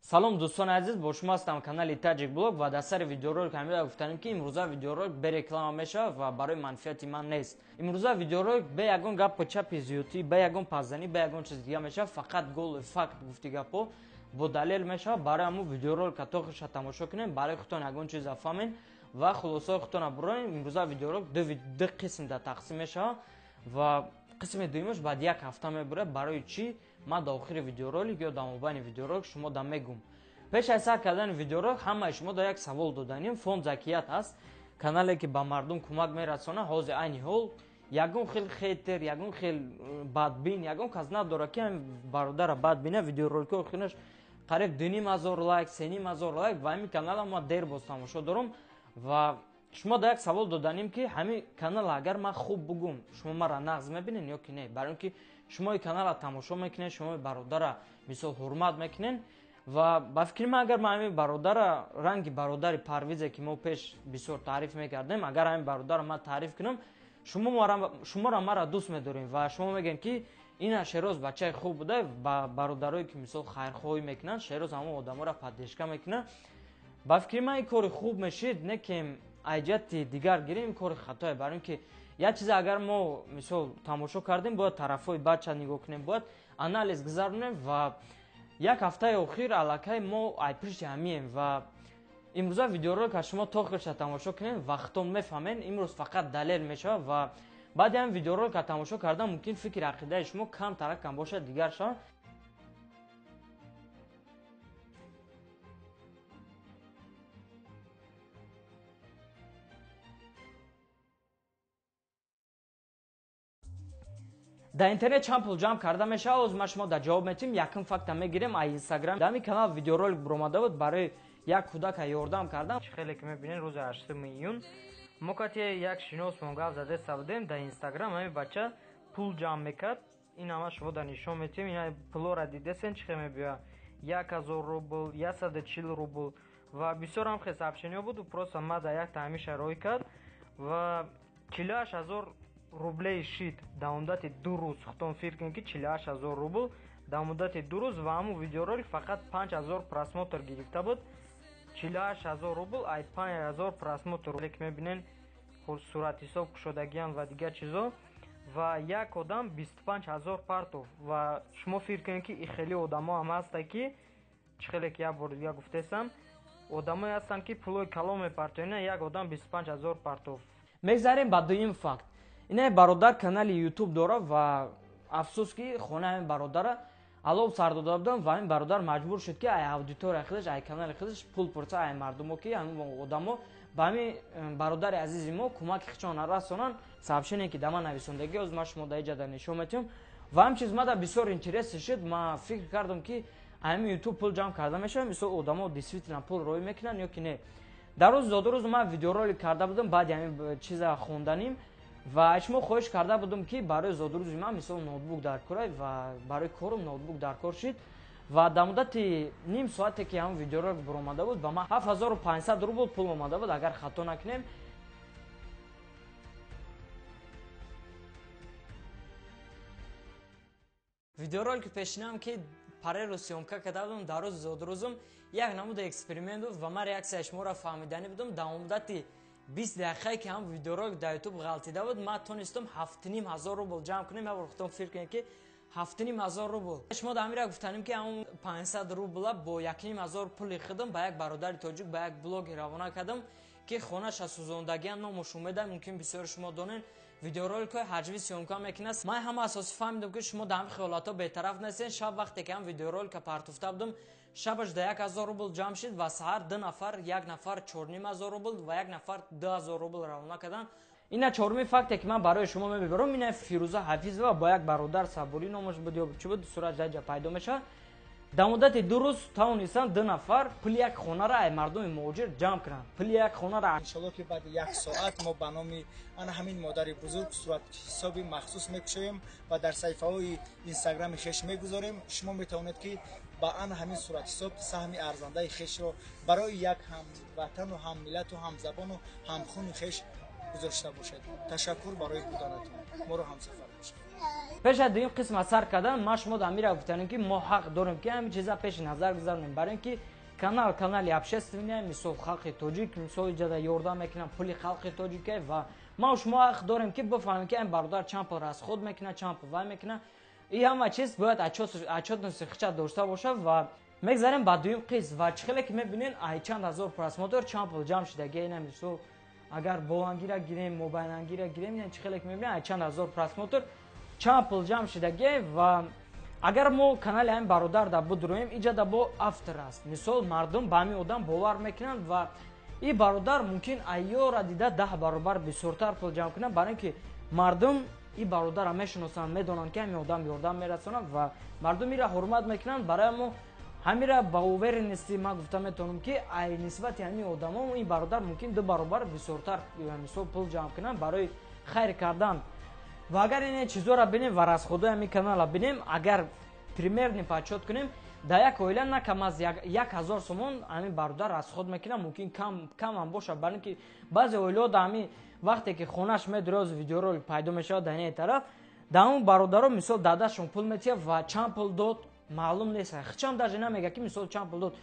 салом дӯстони азиз, бо шумо ҳастам канали Tajik Blog ва дар сари видеоролик ҳамеда гуфтанем ки имрӯза видеоролик бе реклама мешавад ва барои манфиати ман нест. Имрӯза видеоролик бе ягон гапи чапи зиёдӣ, бе ягон паззанӣ, бе ягон чиз дига мешавад, фақат голу факт гуфти гапо бо далел мешавад. Барои ҳамун видеоролика то хиша тамошо кунем, барои худтон ягон чиза фаҳмем ва хулосаи худтона буроем. Имрӯза видеоролик ду қисмда тақсим мешавад ва қисми дуюмаш баъд як ҳафта мебурад. Барои чӣ? Ман дар охири видеоролик ё дар мобайни видеоролик шумо да мегум. Пеш аз сар кардани видеоролик ҳамаи шумо да як савол доданем. Фонд Закият ҳаст, канале ки ба мардум кӯмак мерасона. ҳозир айни ҳол ягон хел хейтер, ягон хел бадбин, ягон кас надорад ки ҳамин бародара бадбина видеороликҳои охираш қариб 2500 лайк, 3000 лайк ва ҳамин канала ман дер боз тамошо дорам ва шумо да як савол доданем ки ҳамин канал агар ман хуб бугум, шумо мара нағз мебинен ё ки не? Барои ин ки шумо ин канала тамошо мекунед, шумо бародара мисол ҳурмат мекунед ва ба фикри ман агар ман ҳамин бародара ранги бародари Парвизе ки мо пеш бисёр таъриф мекардем, агар ҳамин бародара ман таъриф кунам, шуморо мара дӯст медорем ва шумо мегӯем ки ина Шероз бачаи хуб буда. Ба бародарое ки мисол хайрхоҳӣ мекунанд, Шероз ҳамон одаморо паддешка мекунад. Ба фикри ман ин кори хуб мешид, не ки айҷати дигар гирем, ин кори хатое. Барои ин ки як чизе агар мо мисол тамошо кардем, бояд тарафҳои бача нигоҳ кунем, бояд анализ гузаронем ва як ҳафтаи охир аллакай мо айпишти ҳамием ва имрӯза видеоролика шумо то хирша тамошо кунем, вақтон мефаҳмед. имрӯз фақат далел мешавад ва баъди ҳамин видеоролика тамошо кардан мумкин фикри ақидаи шумо камтар кам бошад, дигар шавад. дар интернет чанд пул ҷамъ карда мешавад? ҳозир ман шумо дар ҷавоб метим. Якум факта мегирем аз Инстаграм. дар ҳамин канал видеоролик буромада буд, барои як кӯдака ёрдам кардам. хеле ки мебинед рӯзи 8 июн мо кати як шиносмон гап задаста будем дар Инстаграм. ҳамин бача пул ҷамъ мекард. ин ҳама шумо дар нишон метем. ина пулора дидесен чӣ хел мебиёяд? 1000 рубл, 140 рубл ва бисёр ҳам хел сообщениё буд. просто маза як таъмиша рой кард ва 48000 рублеи шид дар муддати 2 рӯз. худтон фикр кунед ки 48000 рубл дар муддати 2 рӯз ва ҳамун видеоролик фақат 5000 просмотр гирифта буд. 48000 рубл ай 5000 просмотр. ролик мебинен суратҳисоб кушодагиам ва дигар чизо ва як одам 25000 партов. ва шумо фикр кунед ки ин хеле одамо ҳам ҳаста ки чӣ хеле ки як бор дига гуфтесам, одамое ҳастанд ки пулои калон мепартофтанд. як одам 25000 партов. мегзарем ба дуюм факт. ина бародар канали YouTube дорад ва афсус ки хонаи ҳамин бародара алоб сар дода будам ва ҳамин бародар маҷбур шуд ки ай аудиторияи худаш, ай канали худаш пул пурса ай мардумо ки ҳамин одамо ба ҳамин бародари азизи мо кӯмаки хичон расонанд. сообщение ки дар ман нависондагӣ ҳозир ман шумо дар иҷа дар нишон метиҳам ва ҳамчиз мада бисёр интереси шуд. ман фикр кардам ки ҳамин YouTube пул ҷамъ карда мешавад, мисол одамо действительно пул рой мекунанд ё ки не. дар рӯзи зоду рӯз ман видеоролик карда будам баъди ҳамин чиза хонданим ва шумо хоҳиш карда будам ки барои зодурӯзи ман мисол ноутбук дар кор аст ва барои корум ноутбук дар кор шид ва дар муддати ним соате ки ҳамин видеоролик буромада буд ба ман 7500 рубл пул омада буд, агар хато накунем. видеоролики пешинам ки пареро сёмка карда будам дар рӯзи зодурӯзум як намуди эксперимент буд ва ман реаксияи шуморо фаҳмидани будам. дар муддати 20 дақиқае ки ҳам видеоролик дар YouTube ғалтида буд, ман тонистам 7500 рубл ҷамъ кунем. я бор худтон фикр кунед ки 7500 рубл. шумо дар ҳамира гуфтанем ки ҳамун 500 рубла бо 1500 пули худам ба як бародари тоҷик, ба як блоги равона кардам ки хонаша сӯзондагиам номошум медам. мумкин бисёри шумо донед видеороликҳои ҳаҷвӣ сёмка мекунад. ман ҳама асоси фаҳмидам ки шумо дар ҳамин хаёлатҳо бетараф нестед. шаб вақте ки ҳам видеоролика партофта будам, шабаш да 1000 рубл ҷамъ шид ва саҳар 2 нафар, як нафар 4500 рубл ва як нафар 2000 рубл равона карданд. ина чорумин факте ки ман барои шумо мебибарам. ина Фирӯза Ҳафизова ба як бародар Сабурӣ номаш буд ё чӣ буд, сурат ҷаҷа пайдо мешавад. дар муддати 2 рӯз тавонистанд 2 нафар пули як хонаро ай мардуми муҳоҷир ҷамъ кунанд. пули як хонаро иншаллоҳ ки баъди як соат мо ба номи ана ҳамин модари бузург суратҳисоби махсус мекушоем ва дар саҳифаҳои инстаграми хеш мегузорем. шумо метавонед ки ба ана ҳамин суратҳисоб саҳми арзандаи хешро барои як ҳамватану ҳаммиллату ҳамзабону ҳамхуни хеш гузошта бошед. Ташаккур барои буданатон. Моро ҳамсафар бошед. пеш аз дуюм қисм аз сар кардан ма шумо да амира гуфтанем ки мо ҳақ дорем ки ҳамин чиза пеши назар гузаронем, барои ин ки канали обществения, мисол халқи тоҷик, мисол иҷада ёрдам мекунам пули халқи тоҷике ва ма шумо ҳақ дорем ки бифаҳмем ки ин бародар чанд пул расход мекуна, чанд пул вай мекуна. И ҳама чиз бояд отчетности хича дошта бошад ва мегзарем ба дуюм қисм ва чӣ хеле ки мебинен ай чанд ҳазор просмотр чанд пул ҷамъ шудаги ина мисол агар болангира гирем мобайлангира гирем чӣ хеле ки мебинем ай чанд ҳазор просмотр чанд пул ҷамъ шудаги ва агар мо канали ҳамин бародар да будроем иҷада бо автор аст, мисол мардум ба ҳамин одам бовар мекунанд ва ин бародар мумкин айёра дида 10 баробар бисёртар пул ҷамъ кунад, барои ин ки мардум ин бародара мешиносанд, медонанд ки ҳамин одам ёрдам мерасонад ва мардум инра ҳурмат мекунанд. Барои мо ҳамира ба уверенности ман гуфта метавонам ки ай нисбати ҳамин одамо ин бародар мумкин 2 баробар бисёртар мисол пул ҷамъ кунанд барои хайр кардан. ва агар ин чизора бинем ва расходои ҳамин канала бинем, агар примерни подсчёт кунем, да як оила на кам аз 1000 сомон ҳамин бародар расход мекунад, мумкин кам ҳам бошад, барои ин ки баъзе оилаҳо да ҳамин вақте ки хонаш медироз видеоролик пайдо мешавад да ин тараф, да ҳамон бародаро мисол дадашон пул метиҳад ва чанд пул дод маълум нест, хичам даже намега ки мисол чанд пул дод.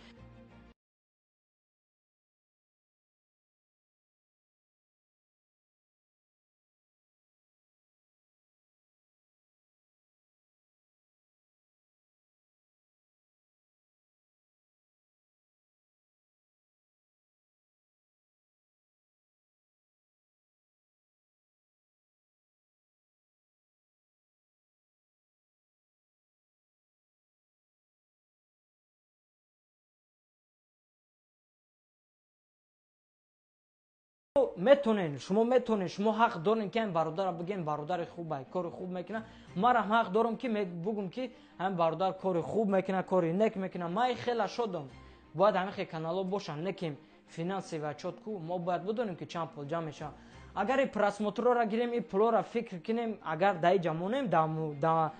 шумо метонед, шумо ҳақ дорем ки ҳамин бародара бигем бародари хубай, кори хуб мекуна. Марам ҳақ дорам ки бугум ки ҳамин бародар кори хуб мекуна, кори нек мекуна. Ман хела шодам. Бояд ҳамин хел каналҳо бошанд, не ки финансови отчет ку мо бояд бидонем ки чанд пул ҷамъ мешавад. Агар ин просмотрора гирем, ин пулора фикр кунем, агар да иҷа монем да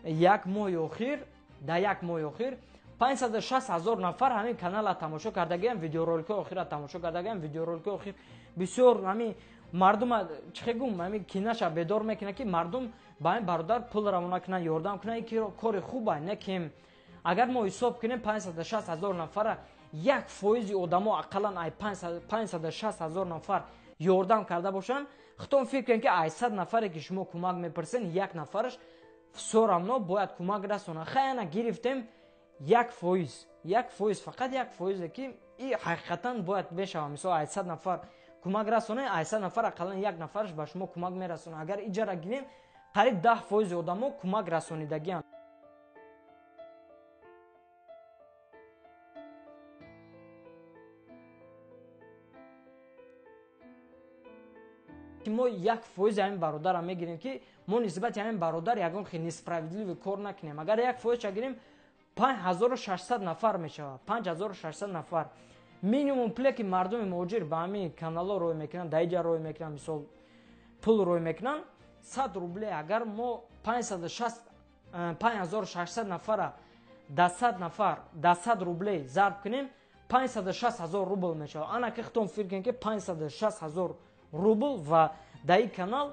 як моҳи охир 560 000 нафар ҳамин канала тамошо кардагиам, видеороликҳои охира тамошо кардагиам, видеороликҳои охир бисёр ҳамин мардума чихегум ҳамин кинаша бедор мекунад ки мардум ба ҳамин бародар пул равона кунанд, ёрдам кунанд, ин ки кори хуб не ки агар мо ҳисоб кунем 560 000 нафара 1% одамо ақаллан ай 560 000 нафар ёрдам карда бошанд, хитон фикр кунем ки ай 100 нафаре ки шумо кӯмак мепурсен, як нафараш всё равно бояд кӯмак расонад. Хаяна гирифтем 1%, фақат 1% ки и ҳақиқатан бояд мешавад. Мисол ай 100 нафар кӯмак расонем, ай 100 нафар ақаллан як нафараш ба шумо кӯмак мерасонад. Агар иҷара гирем қариб 10% одамо кӯмак расонидагианд. мо 1% ҳамин бародарам мегирем ки мо нисбати ҳамин бародар ягон хел несправедливи кор накунем. Агар 1% гирем 5600 нафар мешавад. 5600 нафар минимум пуле ки мардуми муҳоҷир ба ҳамин каналҳо рой мекунанд, да иҷа рой мекунанд, мисол пул рой мекунанд 100 рубле. Агар мо 5600 нафара да 100 нафар да 100 рубле зарб кунем 560 000 рубл мешавад. Ана ки хитон фикр кунем ки 560 000 рубл ва да ин канал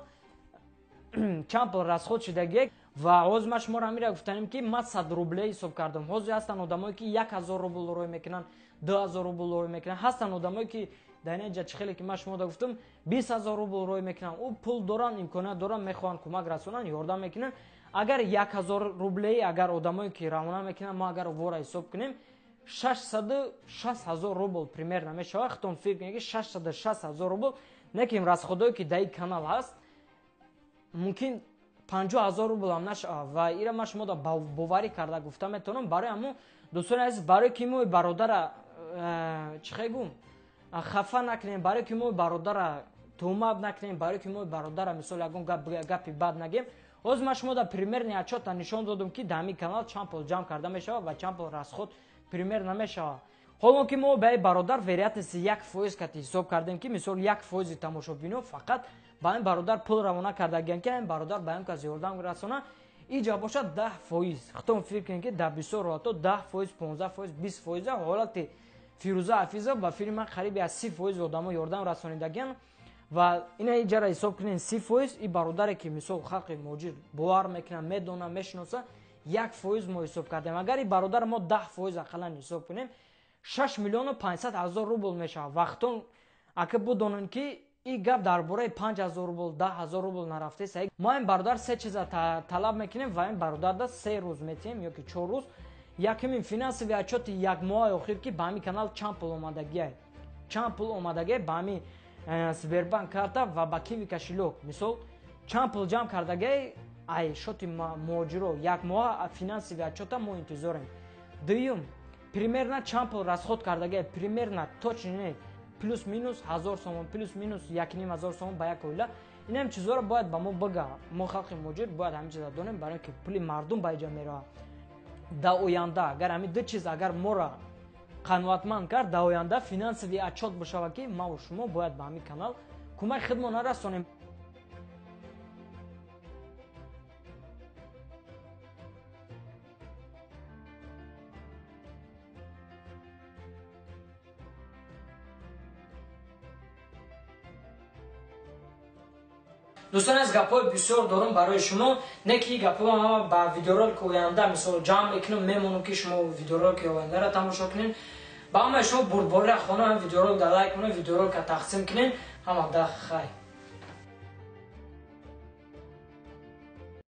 чанд пул расход шудаги ва ҳозир ма шуморо ҳамира гуфтанем ки ман 100 рубле ҳисоб кардам. Ҳозир ҳастанд одамое ки 1000 рубл рой мекунанд, 2000 рубл рой мекунанд. Ҳастанд одамое ки дар ин ҷа чӣ хеле ки ман шуморо гуфтам 20000 рубл рой мекунанд. Ӯ пул доранд, имконият доранд, мехоҳанд кӯмак расонанд, ёрдам мекунанд. Агар 1000 рубле агар одамое ки равона мекунанд, мо агар вора ҳисоб кунем 660 000 рубл примерно мешавад. хитон фикр кунем ки 660 000 рубл не ки расходое ки дар ин канал ҳаст мумкин 50 000 рубл ҳам нашавад. Ва ира ман шумо боварӣ карда гуфта метавонам барои ҳамон дӯстони азиз, барои ки мо бародара чӣ хегум хафа накунем, барои ки мо бародара тӯҳмат накунем, барои ки мо бародара мисол ягон гапи бад нагем. ҳозир ман шумо примерни отчёта нишон додам ки дар ҳамин канал чанд пул ҷамъ карда мешавад ва чанд пул расход примерно мешавад. ҳоло ки мо ба ин бародар вероятности 1% кати ҳисоб кардем ки мисол 1% тамошобино фақат ба ин бародар пул равона кардагианд ки ин бародар ба ин кас ёрдам расона иҷа бошад 10%. хитон фикр кунем ки дар бисёр ҳолато 10%, 15%, 20% ҳолати Фирӯза Ҳафизова ба филми ман қариби аз 30% одамо ёрдам расонидагианд ва ина иҷара ҳисоб кунен 30% и бародаре ки мисол халқи муҳоҷир бовар мекунад медона мешиноса 1% мо ҳисоб кардем. Агар и бародар мо 10% ақаллан ҳисоб кунем 6 миллиону 500 ҳазор рубл мешавад. Вақтон ака будонен ки и гап дар бораи 5000 рубл 10000 рубл нарафте саҳи. Мо ин бародар се чиза талаб мекунем ва ин бародарда 3 рӯз метиҳем ёки 4 рӯз. Якумин финансови отчёти як моҳи охир ки ба ҳамин канал чанд пул омадагиай. Чанд пул омадагиай ба ҳамин Сбербанк карта ва ба Киви кошелек. Мисол чанд пул ҷамъ кардагиай ай шоти муҳоҷиро як моҳ финансови отчёта мо интизорем. Дуюм примерно чанд пул расход кардагиай примерно точно не плюс минус 1000 сомон плюс минус 1500 сомон ба як оила. Инам чизоро бояд ба мо бага. Мо халқи муҳоҷир бояд ҳамин чиза донем барои ки пули мардум ба иҷо меравад. Да оянда агар ҳамин ду чиз агар мора қаноатманд кард да оянда финансови отчёт бошава ки ма ва шумо бояд ба ҳамин канал кӯмак хидмона расонем. Дӯстон аз гапҳои бисёр дорум барои шумо. Не ки гапҳо ҳама ба видеоролики оянда мисол ҷамъ мекунам мемонам ки шумо видеоролики ояндаро тамошо кунед. Ба ҳамаи шумо бурдборира хона видеоролик да лайк кунед, видеоролика тақсим кунед. Ҳама да хай.